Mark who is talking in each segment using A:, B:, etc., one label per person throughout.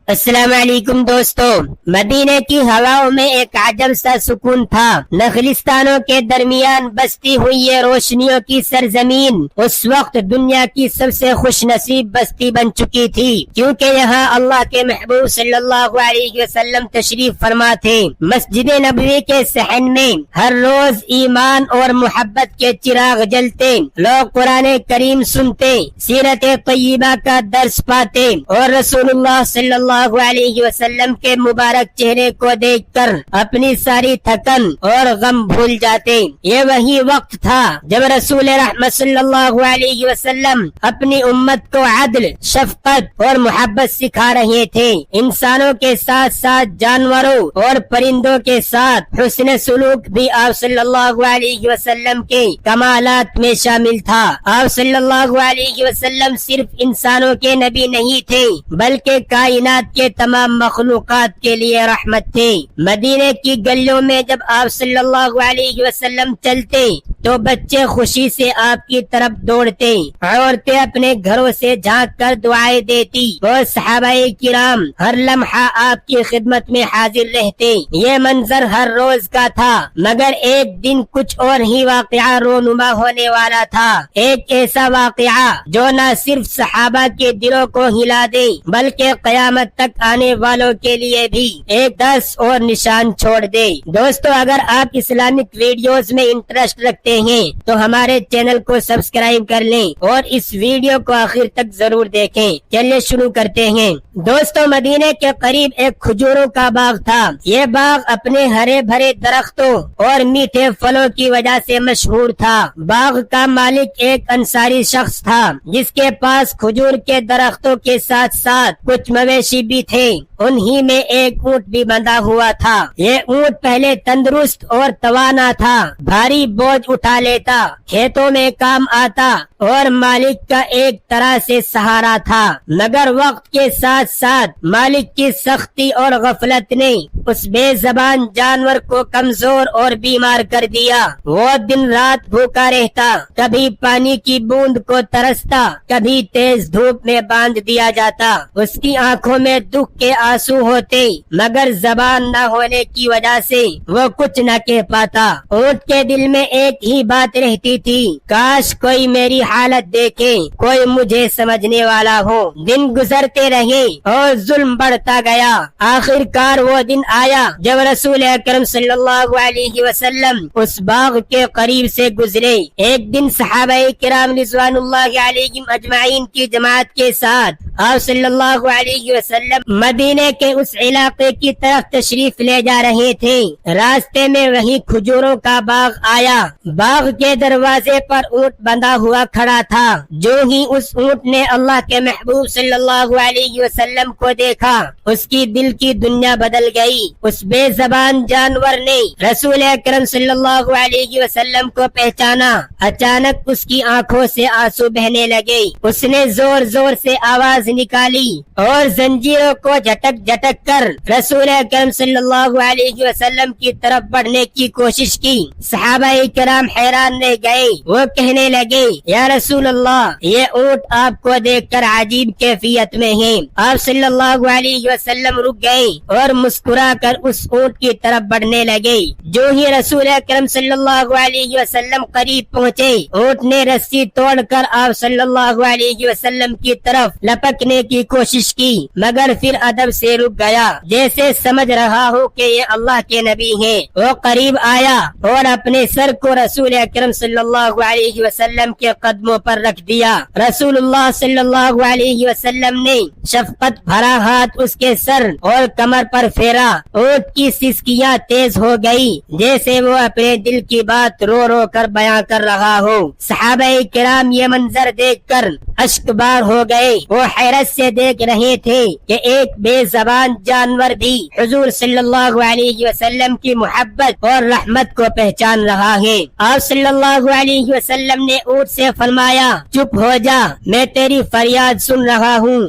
A: السلام علیکم دوستو، مدینے کی ہواؤں میں ایک عجب سا سکون تھا۔ نخلستانوں کے درمیان بستی ہوئی یہ روشنیوں کی سرزمین اس وقت دنیا کی سب سے خوش نصیب بستی بن چکی تھی، کیونکہ یہاں اللہ کے محبوب صلی اللہ علیہ وسلم تشریف فرما تھے۔ مسجد نبوی کے صحن میں ہر روز ایمان اور محبت کے چراغ جلتے، لوگ قرآن کریم سنتے، سیرت طیبہ کا درس پاتے اور رسول اللہ صلی اللہ علیہ وسلم کے مبارک چہرے کو دیکھ کر اپنی ساری تھکن اور غم بھول جاتے۔ یہ وہی وقت تھا جب رسول رحمت صلی اللہ علیہ وسلم اپنی امت کو عدل، شفقت اور محبت سکھا رہے تھے۔ انسانوں کے ساتھ ساتھ جانوروں اور پرندوں کے ساتھ حسن سلوک بھی آپ صلی اللہ علیہ وسلم کے کمالات میں شامل تھا۔ آپ صلی اللہ علیہ وسلم صرف انسانوں کے نبی نہیں تھے بلکہ کائنات کے تمام مخلوقات کے لیے رحمت تھے۔ مدینے کی گلیوں میں جب آپ صلی اللہ علیہ وسلم چلتے تو بچے خوشی سے آپ کی طرف دوڑتے، عورتیں اپنے گھروں سے جھانک کر دعائیں دیتی اور صحابہ کرام ہر لمحہ آپ کی خدمت میں حاضر رہتے۔ یہ منظر ہر روز کا تھا، مگر ایک دن کچھ اور ہی واقعہ رونما ہونے والا تھا۔ ایک ایسا واقعہ جو نہ صرف صحابہ کے دلوں کو ہلا دے بلکہ قیامت تک آنے والوں کے لیے بھی ایک درس اور نشان چھوڑ دے۔ دوستو، اگر آپ اسلامک ویڈیوز میں انٹرسٹ رکھتے ہیں تو ہمارے چینل کو سبسکرائب کر لیں اور اس ویڈیو کو آخر تک ضرور دیکھیں۔ چلیے شروع کرتے ہیں۔ دوستو، مدینے کے قریب ایک کھجوروں کا باغ تھا۔ یہ باغ اپنے ہرے بھرے درختوں اور میٹھے پھلوں کی وجہ سے مشہور تھا۔ باغ کا مالک ایک انصاری شخص تھا جس کے پاس کھجور کے درختوں کے ساتھ ساتھ کچھ مویشی بھی تھے۔ انہی میں ایک اونٹ بھی بندھا ہوا تھا۔ یہ اونٹ پہلے تندرست اور توانا تھا، بھاری بوجھ اٹھا لیتا، کھیتوں میں کام آتا اور مالک کا ایک طرح سے سہارا تھا۔ مگر وقت کے ساتھ ساتھ مالک کی سختی اور غفلت نے اس بے زبان جانور کو کمزور اور بیمار کر دیا۔ وہ دن رات بھوکا رہتا، کبھی پانی کی بوند کو ترستا، کبھی تیز دھوپ میں باندھ دیا جاتا۔ اس کی آنکھوں میں دکھ کے آنسو ہوتے، مگر زبان نہ ہونے کی وجہ سے وہ کچھ نہ کہہ پاتا۔ اونٹ کے دل میں ایک ہی بات رہتی تھی، کاش کوئی میری حالت دیکھے، کوئی مجھے سمجھنے والا ہو۔ دن گزرتے رہے اور ظلم بڑھتا گیا۔ آخر کار وہ دن آیا جب رسول اکرم صلی اللہ علیہ وسلم اس باغ کے قریب سے گزرے۔ ایک دن صحابہ کرام رضوان اللہ علیہم اجمعین کی جماعت کے ساتھ آپ صلی اللہ علیہ وسلم مدینے کے اس علاقے کی طرف تشریف لے جا رہے تھے۔ راستے میں وہی کھجوروں کا باغ آیا۔ باغ کے دروازے پر اونٹ بندھا ہوا کھڑا تھا۔ جو ہی اس اونٹ نے اللہ کے محبوب صلی اللہ علیہ وسلم کو دیکھا، اس کی دل کی دنیا بدل گئی۔ اس بے زبان جانور نے رسول اکرم صلی اللہ علیہ وسلم کو پہچانا۔ اچانک اس کی آنکھوں سے آنسو بہنے لگے۔ اس نے زور زور سے آواز نکالی اور زنجیروں کو جھٹک جھٹک کر رسول اکرم صلی اللہ علیہ وسلم کی طرف بڑھنے کی کوشش کی۔ صحابہ کرام حیران رہ گئے۔ وہ کہنے لگے، یا رسول اللہ، یہ اونٹ آپ کو دیکھ کر عجیب کیفیت میں ہے۔ آپ صلی اللہ علیہ وسلم رک گئے اور مسکرا کر اس اونٹ کی طرف بڑھنے لگے۔ جو ہی رسول اکرم صلی اللہ علیہ وسلم قریب پہنچے، اونٹ نے رسی توڑ کر آپ صلی اللہ علیہ وسلم کی طرف لپکنے کی کوشش کی، مگر پھر ادب سے رک گیا، جیسے سمجھ رہا ہو کہ یہ اللہ کے نبی ہیں۔ وہ قریب آیا اور اپنے سر کو رسول اکرم صلی اللہ علیہ وسلم کے قدموں پر رکھ دیا۔ رسول اللہ صلی اللہ علیہ وسلم نے شفقت بھرا ہاتھ اس کے سر اور کمر پر پھیرا۔ اونٹ کی سسکیاں تیز ہو گئی، جیسے وہ اپنے دل کی بات رو رو کر بیان کر رہا ہو۔ صحابہ کرام یہ منظر دیکھ کر اشک بار ہو گئے۔ وہ حیرت سے دیکھ رہے تھے کہ ایک بے زبان جانور بھی حضور صلی اللہ علیہ وسلم کی محبت اور رحمت کو پہچان رہا ہے۔ آپ صلی اللہ علیہ وسلم نے اونٹ سے فرمایا، چپ ہو جا، میں تیری فریاد سن رہا ہوں۔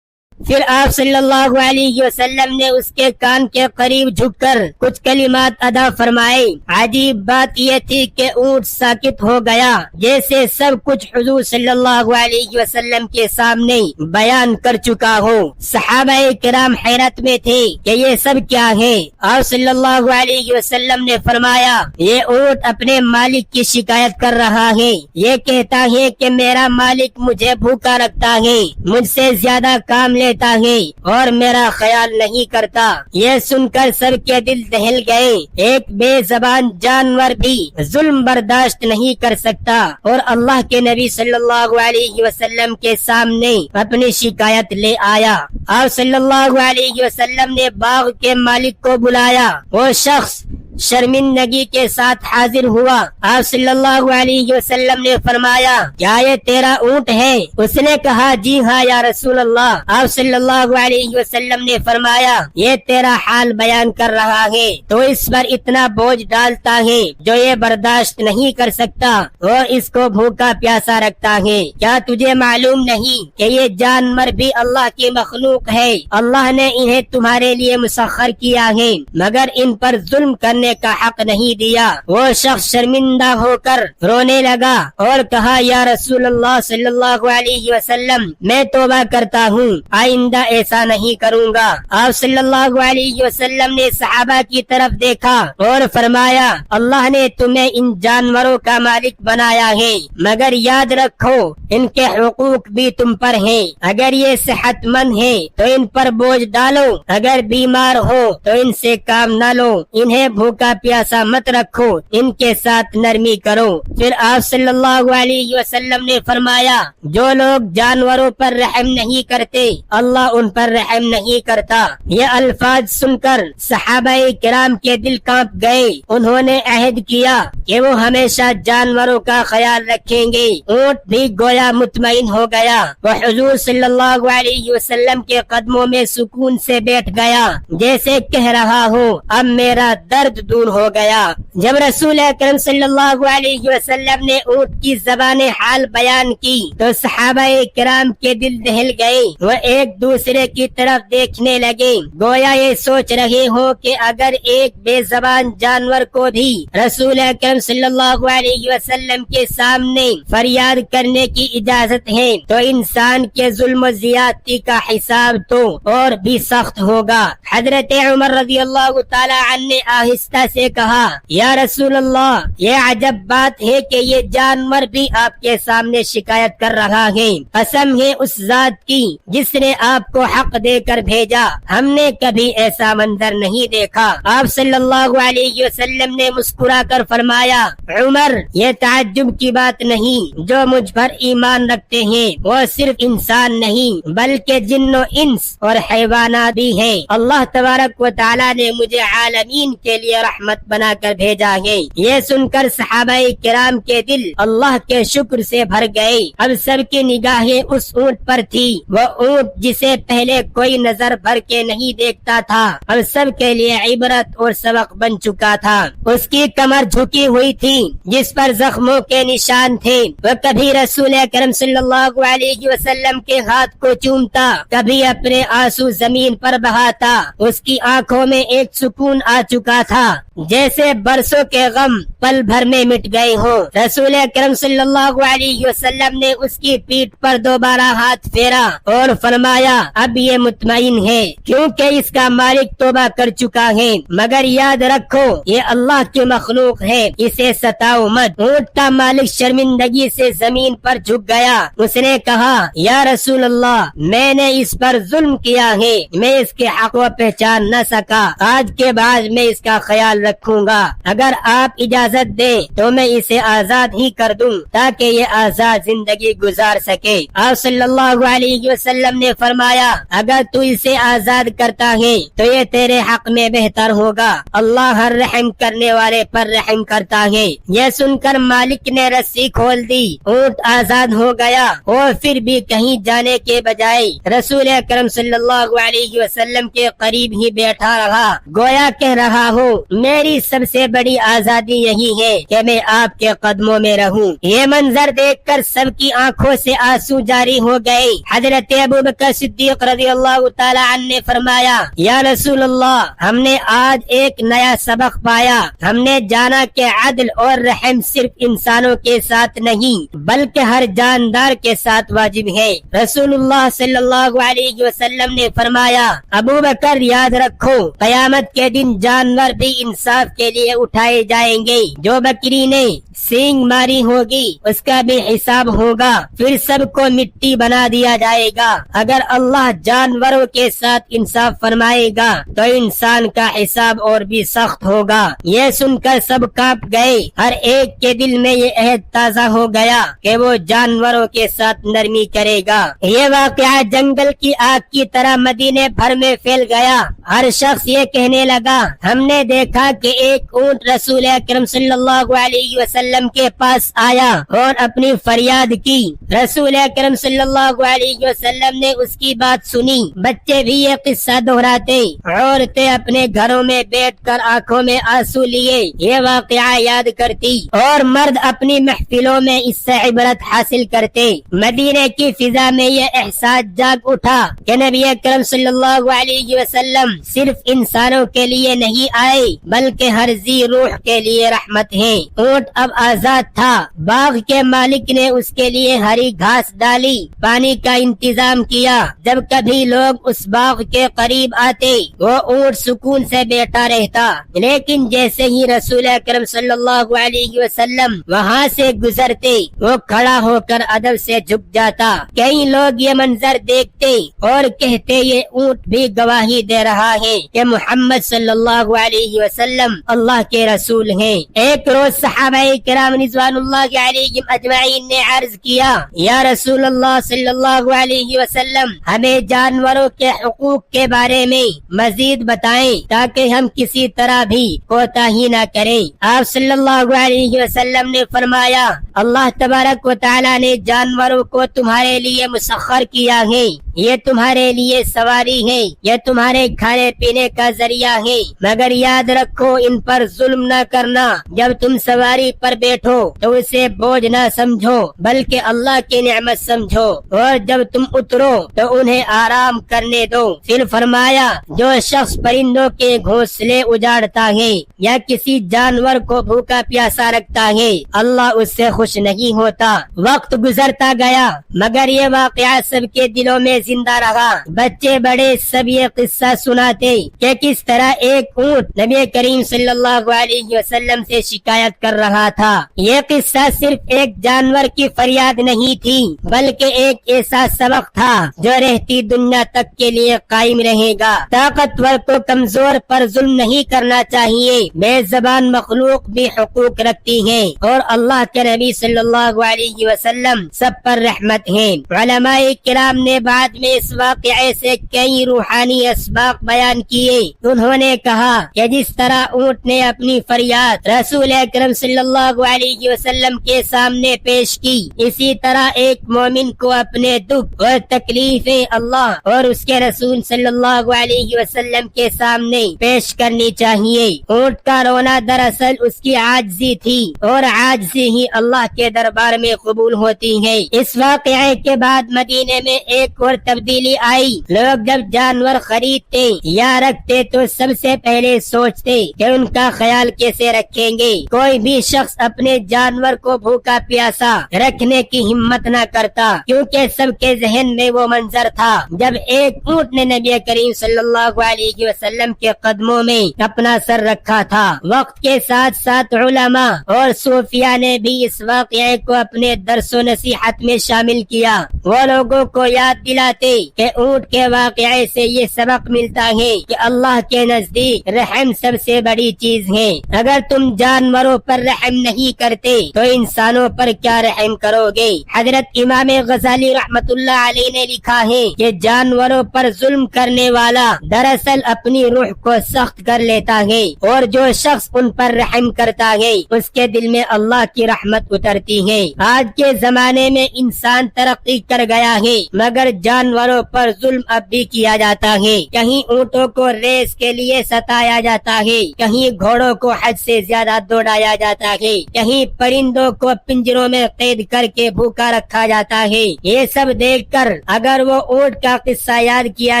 A: پھر آپ صلی اللہ علیہ وسلم نے اس کے کان کے قریب جھک کر کچھ کلمات ادا فرمائے۔ عجیب بات یہ تھی کہ اونٹ ساکت ہو گیا، جیسے سب کچھ حضور صلی اللہ علیہ وسلم کے سامنے بیان کر چکا ہو۔ صحابہ کرام حیرت میں تھے کہ یہ سب کیا ہے۔ آپ صلی اللہ علیہ وسلم نے فرمایا، یہ اونٹ اپنے مالک کی شکایت کر رہا ہے، یہ کہتا ہے کہ میرا مالک مجھے بھوکا رکھتا ہے، مجھ سے زیادہ کام لیتا ہے اور میرا خیال نہیں کرتا۔ یہ سن کر سب کے دل دہل گئے۔ ایک بے زبان جانور بھی ظلم برداشت نہیں کر سکتا اور اللہ کے نبی صلی اللہ علیہ وسلم کے سامنے اپنی شکایت لے آیا۔ آپ صلی اللہ علیہ وسلم نے باغ کے مالک کو بلایا۔ وہ شخص شرمندگی کے ساتھ حاضر ہوا۔ آپ صلی اللہ علیہ وسلم نے فرمایا، کیا یہ تیرا اونٹ ہے؟ اس نے کہا، جی ہاں یا رسول اللہ۔ آپ صلی اللہ علیہ وسلم نے فرمایا، یہ تیرا حال بیان کر رہا ہے، تو اس پر اتنا بوجھ ڈالتا ہے جو یہ برداشت نہیں کر سکتا اور اس کو بھوکا پیاسا رکھتا ہے۔ کیا تجھے معلوم نہیں کہ یہ جانور بھی اللہ کی مخلوق ہے؟ اللہ نے انہیں تمہارے لیے مسخر کیا ہے، مگر ان پر ظلم کرنے کا حق نہیں دیا۔ وہ شخص شرمندہ ہو کر رونے لگا اور کہا، یا رسول اللہ صلی اللہ علیہ وسلم، میں توبہ کرتا ہوں، آئندہ ایسا نہیں کروں گا۔ آپ صلی اللہ علیہ وسلم نے صحابہ کی طرف دیکھا اور فرمایا، اللہ نے تمہیں ان جانوروں کا مالک بنایا ہے، مگر یاد رکھو ان کے حقوق بھی تم پر ہیں۔ اگر یہ صحت مند ہے تو ان پر بوجھ ڈالو، اگر بیمار ہو تو ان سے کام نہ لو، انہیں بھوکا پیاسا مت رکھو، ان کے ساتھ نرمی کرو۔ پھر آپ صلی اللہ علیہ وسلم نے فرمایا، جو لوگ جانوروں پر رحم نہیں کرتے اللہ ان پر رحم نہیں کرتا۔ یہ الفاظ سن کر صحابہ کرام کے دل کانپ گئے۔ انہوں نے عہد کیا کہ وہ ہمیشہ جانوروں کا خیال رکھیں گے۔ اونٹ بھی گویا مطمئن ہو گیا، وہ حضور صلی اللہ علیہ وسلم کے قدموں میں سکون سے بیٹھ گیا، جیسے کہہ رہا ہو، اب میرا درد دور ہو گیا۔ جب رسول اکرم صلی اللہ علیہ وسلم نے اونٹ کی زبان حال بیان کی تو صحابہ کرام کے دل دہل گئے۔ وہ ایک دوسرے کی طرف دیکھنے لگے، گویا یہ سوچ رہے ہو کہ اگر ایک بے زبان جانور کو بھی رسول اکرم صلی اللہ علیہ وسلم کے سامنے فریاد کرنے کی اجازت ہے تو انسان کے ظلم و زیادتی کا حساب تو اور بھی سخت ہوگا۔ حضرت عمر رضی اللہ تعالی عنہ نے آہستہ سے کہا، یا رسول اللہ، یہ عجب بات ہے کہ یہ جانور بھی آپ کے سامنے شکایت کر رہا ہے۔ قسم ہے اس ذات کی جس نے آپ کو حق دے کر بھیجا، ہم نے کبھی ایسا منظر نہیں دیکھا۔ آپ صلی اللہ علیہ وسلم نے مسکرا کر فرمایا، عمر، یہ تعجب کی بات نہیں، جو مجھ پر ایمان رکھتے ہیں وہ صرف انسان نہیں بلکہ جن و انس اور حیوانات بھی ہیں۔ اللہ تبارک و تعالی نے مجھے عالمین کے لیے رحمت بنا کر بھیجا ہے۔ یہ سن کر صحابہ کرام کے دل اللہ کے شکر سے بھر گئے۔ اب سب کی نگاہیں اس اونٹ پر تھی، وہ اونٹ جسے پہلے کوئی نظر بھر کے نہیں دیکھتا تھا، اب سب کے لیے عبرت اور سبق بن چکا تھا۔ اس کی کمر جھکی ہوئی تھی جس پر زخموں کے نشان تھے۔ وہ کبھی رسول اکرم صلی اللہ علیہ وسلم کے ہاتھ کو چومتا، کبھی اپنے آنسو زمین پر بہاتا۔ اس کی آنکھوں میں ایک سکون آ چکا تھا، جیسے برسوں کے غم پل بھر میں مٹ گئے ہوں۔ رسول اکرم صلی اللہ علیہ وسلم نے اس کی پیٹھ پر دوبارہ ہاتھ پھیرا اور فرمایا، اب یہ مطمئن ہے کیونکہ اس کا مالک توبہ کر چکا ہے، مگر یاد رکھو یہ اللہ کی مخلوق ہے، اسے ستاؤ مت۔ اونٹ کا مالک شرمندگی سے زمین پر جھک گیا۔ اس نے کہا، یا رسول اللہ، میں نے اس پر ظلم کیا ہے، میں اس کے حق کو پہچان نہ سکا، آج کے بعد میں اس کا خیال رکھوں گا، اگر آپ اجازت دیں تو میں اسے آزاد ہی کر دوں تاکہ یہ آزاد زندگی گزار سکے۔ آپ صلی اللہ علیہ وسلم نے فرمایا، اگر تو اسے آزاد کرتا ہے تو یہ تیرے حق میں بہتر ہوگا، اللہ ہر رحم کرنے والے پر رحم کرتا ہے۔ یہ سن کر مالک نے رسی کھول دی، اونٹ آزاد ہو گیا اور پھر بھی کہیں جانے کے بجائے رسول اکرم صلی اللہ علیہ وسلم کے قریب ہی بیٹھا رہا، گویا کہہ رہا ہو، میری سب سے بڑی آزادی یہی ہے کہ میں آپ کے قدموں میں رہوں۔ یہ منظر دیکھ کر سب کی آنکھوں سے آنسو جاری ہو گئے۔ حضرت ابو بکر صدیق رضی اللہ تعالی عنہ نے فرمایا، یا رسول اللہ، ہم نے آج ایک نیا سبق پایا۔ ہم نے جانا کہ عدل اور رحم صرف انسانوں کے ساتھ نہیں بلکہ ہر جاندار کے ساتھ واجب ہے۔ رسول اللہ صلی اللہ علیہ وسلم نے فرمایا، ابو بکر یاد رکھو، قیامت کے دن جانور بھی انصاف کے لیے اٹھائے جائیں گے۔ جو بکری نے سینگ ماری ہوگی اس کا بھی حساب ہوگا، پھر سب کو مٹی بنا دیا جائے گا۔ اگر اللہ جانوروں کے ساتھ انصاف فرمائے گا تو انسان کا حساب اور بھی سخت ہوگا۔ یہ سن کر سب کانپ گئے۔ ہر ایک کے دل میں یہ عہد تازہ ہو گیا کہ وہ جانوروں کے ساتھ نرمی کرے گا۔ یہ واقعہ جنگل کی آگ کی طرح مدینے بھر میں پھیل گیا۔ ہر شخص یہ کہنے لگا، ہم نے دیکھا کہ ایک اونٹ رسول اکرم صلی اللہ علیہ وسلم کے پاس آیا اور اپنی فریاد کی۔ رسول اکرم صلی اللہ علیہ وسلم نے اس کی بات سنی۔ بچے بھی یہ قصہ دہراتے، عورتیں اپنے گھروں میں بیٹھ کر آنکھوں میں آنسو لیے یہ واقعہ یاد کرتی اور مرد اپنی محفلوں میں اس سے عبرت حاصل کرتے۔ مدینے کی فضا میں یہ احساس جاگ اٹھا کہ نبی اکرم صلی اللہ علیہ وسلم صرف انسانوں کے لیے نہیں آئے بلکہ ہر ذی روح کے لیے رحمت ہے۔ اونٹ اب آزاد تھا۔ باغ کے مالک نے اس کے لیے ہری گھاس ڈالی، پانی کا انتظام کیا۔ جب کبھی لوگ اس باغ کے قریب آتے وہ اونٹ سکون سے بیٹھا رہتا، لیکن جیسے ہی رسول اکرم صلی اللہ علیہ وسلم وہاں سے گزرتے وہ کھڑا ہو کر ادب سے جھک جاتا۔ کئی لوگ یہ منظر دیکھتے اور کہتے یہ اونٹ بھی گواہی دے رہا ہے کہ محمد صلی اللہ علیہ وسلم اللہ کے رسول ہیں۔ ایک روز صحابہ کرام رضوان اللہ علیہم اجمعین نے عرض کیا، یا رسول اللہ صلی اللہ علیہ وسلم، ہمیں جانوروں کے حقوق کے بارے میں مزید بتائیں تاکہ ہم کسی طرح بھی کوتاہی نہ کریں۔ آپ صلی اللہ علیہ وسلم نے فرمایا، اللہ تبارک و تعالی نے جانوروں کو تمہارے لیے مسخر کیا ہے، یہ تمہارے لیے سواری ہے، یہ تمہارے کھانے پینے کا ذریعہ ہے، مگر یاد رکھو ان پر ظلم نہ کرنا۔ جب تم سواری پر بیٹھو تو اسے بوجھ نہ سمجھو بلکہ اللہ کی نعمت سمجھو، اور جب تم اترو تو انہیں آرام کرنے دو۔ پھر فرمایا، جو شخص پرندوں کے گھونسلے اجاڑتا ہے یا کسی جانور کو بھوکا پیاسا رکھتا ہے اللہ اس سے خوش نہیں ہوتا۔ وقت گزرتا گیا مگر یہ واقعہ سب کے دلوں میں زندہ رہا۔ بچے بڑے سب یہ قصہ سناتے کہ کس طرح ایک اونٹ نبی کریم صلی اللہ علیہ وسلم سے شکایت کر رہا تھا۔ یہ قصہ صرف ایک جانور کی فریاد نہیں تھی بلکہ ایک ایسا سبق تھا جو رہتی دنیا تک کے لیے قائم رہے گا۔ طاقتور کو کمزور پر ظلم نہیں کرنا چاہیے۔ بے زبان مخلوق بھی حقوق رکھتی ہے اور اللہ کے نبی صلی اللہ علیہ وسلم سب پر رحمت ہے۔ علماء کرام نے بعد میں اس واقعے سے کئی روحانی اسباق بیان کیے۔ انہوں نے کہا کہ جس طرح اونٹ نے اپنی فریاد رسول اکرم صلی اللہ علیہ وسلم کے سامنے پیش کی، اسی طرح ایک مومن کو اپنے دکھ اور تکلیفیں اللہ اور اس کے رسول صلی اللہ علیہ وسلم کے سامنے پیش کرنی چاہیے۔ اونٹ کا رونا دراصل اس کی عاجزی تھی اور عاجزی ہی اللہ کے دربار میں قبول ہوتی ہے۔ اس واقعے کے بعد مدینے میں ایک اور تبدیلی آئی۔ لوگ جب جانور خریدتے یا رکھتے تو سب سے پہلے سوچتے کہ ان کا خیال کیسے رکھیں گے۔ کوئی بھی شخص اپنے جانور کو بھوکا پیاسا رکھنے کی ہمت نہ کرتا، کیونکہ سب کے ذہن میں وہ منظر تھا جب ایک اونٹ نے نبی کریم صلی اللہ علیہ وسلم کے قدموں میں اپنا سر رکھا تھا۔ وقت کے ساتھ ساتھ علماء اور صوفیاء نے بھی اس واقعے کو اپنے درس و نصیحت میں شامل کیا۔ وہ لوگوں کو یاد دلاتے کہ اونٹ کے واقعے سے یہ سبق ملتا ہے کہ اللہ کے نزدیک رحم سب سے بڑی چیز ہے۔ اگر تم جانوروں پر رحم نہیں کرتے تو انسانوں پر کیا رحم کرو گے؟ حضرت امام غزالی رحمت اللہ علیہ نے لکھا ہے کہ جانوروں پر ظلم کرنے والا دراصل اپنی روح کو سخت کر لیتا ہے، اور جو شخص ان پر رحم کرتا ہے اس کے دل میں اللہ کی رحمت اترتی ہے۔ آج کے زمانے میں انسان ترقی کر گیا ہے مگر جانوروں پر ظلم اب بھی کیا جاتا ہے۔ کہیں اونٹوں کو ریس کے لیے ستایا جاتا ہوتا ہے، کہیں گھوڑوں کو حد سے زیادہ دوڑایا جاتا ہے، کہیں پرندوں کو پنجروں میں قید کر کے بھوکا رکھا جاتا ہے۔ یہ سب دیکھ کر اگر وہ اونٹ کا قصہ یاد کیا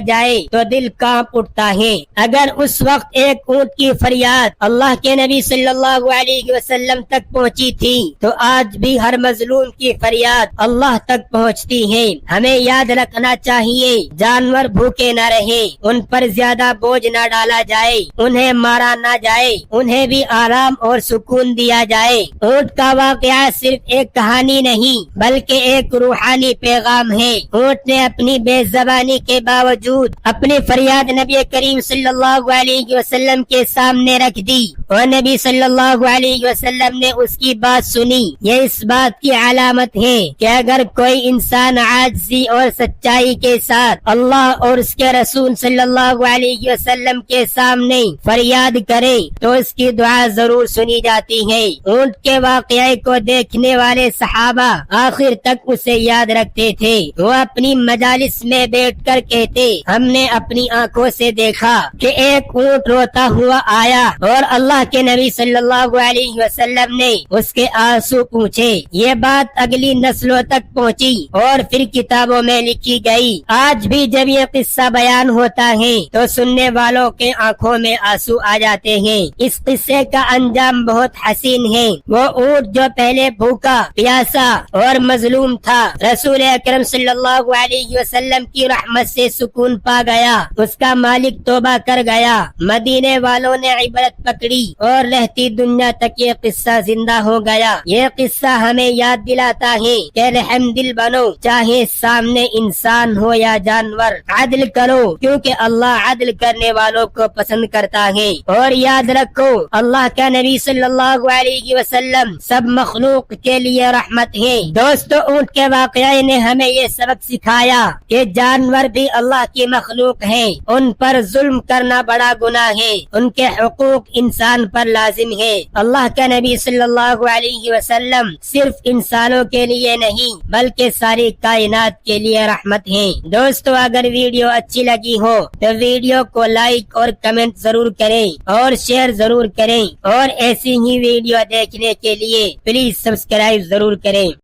A: جائے تو دل کانپ اٹھتا ہے۔ اگر اس وقت ایک اونٹ کی فریاد اللہ کے نبی صلی اللہ علیہ وسلم تک پہنچی تھی تو آج بھی ہر مظلوم کی فریاد اللہ تک پہنچتی ہے۔ ہمیں یاد رکھنا چاہیے جانور بھوکے نہ رہے، ان پر زیادہ بوجھ نہ ڈالا جائے، انہیں مارا نہ جائے، انہیں بھی آرام اور سکون دیا جائے۔ اونٹ کا واقعہ صرف ایک کہانی نہیں بلکہ ایک روحانی پیغام ہے۔ اونٹ نے اپنی بے زبانی کے باوجود اپنی فریاد نبی کریم صلی اللہ علیہ وسلم کے سامنے رکھ دی اور نبی صلی اللہ علیہ وسلم نے اس کی بات سنی۔ یہ اس بات کی علامت ہے کہ اگر کوئی انسان عاجزی اور سچائی کے ساتھ اللہ اور اس کے رسول صلی اللہ علیہ وسلم کے سامنے فریاد کرے تو اس کی دعا ضرور سنی جاتی ہے۔ اونٹ کے واقعے کو دیکھنے والے صحابہ آخر تک اسے یاد رکھتے تھے۔ وہ اپنی مجالس میں بیٹھ کر کہتے، ہم نے اپنی آنکھوں سے دیکھا کہ ایک اونٹ روتا ہوا آیا اور اللہ کے نبی صلی اللہ علیہ وسلم نے اس کے آنسو پوچھے۔ یہ بات اگلی نسلوں تک پہنچی اور پھر کتابوں میں لکھی گئی۔ آج بھی جب یہ قصہ بیان ہوتا ہے تو سننے والوں کے آنکھوں میں آنسو آ جاتے ہیں۔ اس قصے کا انجام بہت حسین ہے۔ وہ اونٹ جو پہلے بھوکا، پیاسا اور مظلوم تھا، رسول اکرم صلی اللہ علیہ وسلم کی رحمت سے سکون پا گیا، اس کا مالک توبہ کر گیا۔ مدینے والوں نے عبرت پکڑی اور رہتی دنیا تک یہ قصہ زندہ ہو گیا۔ یہ قصہ ہمیں یاد دلاتا ہے کہ رحم دل بنو، چاہے سامنے انسان ہو یا جانور، عدل کرو کیونکہ اللہ عدل کرنے والوں کو پسند کرتا ہے۔ اور یاد رکھو اللہ کا نبی صلی اللہ علیہ وسلم سب مخلوق کے لیے رحمت ہے۔ دوستو، اونٹ کے واقعے نے ہمیں یہ سبق سکھایا کہ جانور بھی اللہ کی مخلوق ہیں، ان پر ظلم کرنا بڑا گناہ ہے، ان کے حقوق انسان پر لازم ہے۔ اللہ کا نبی صلی اللہ علیہ وسلم صرف انسانوں کے لیے نہیں بلکہ ساری کائنات کے لیے رحمت ہے۔ دوستو، اگر ویڈیو اچھی لگی ہو تو ویڈیو کو لائک اور کمنٹ ضرور کریں اور شیئر ضرور کریں، اور ایسی ہی ویڈیو دیکھنے کے لیے پلیز سبسکرائب ضرور کریں۔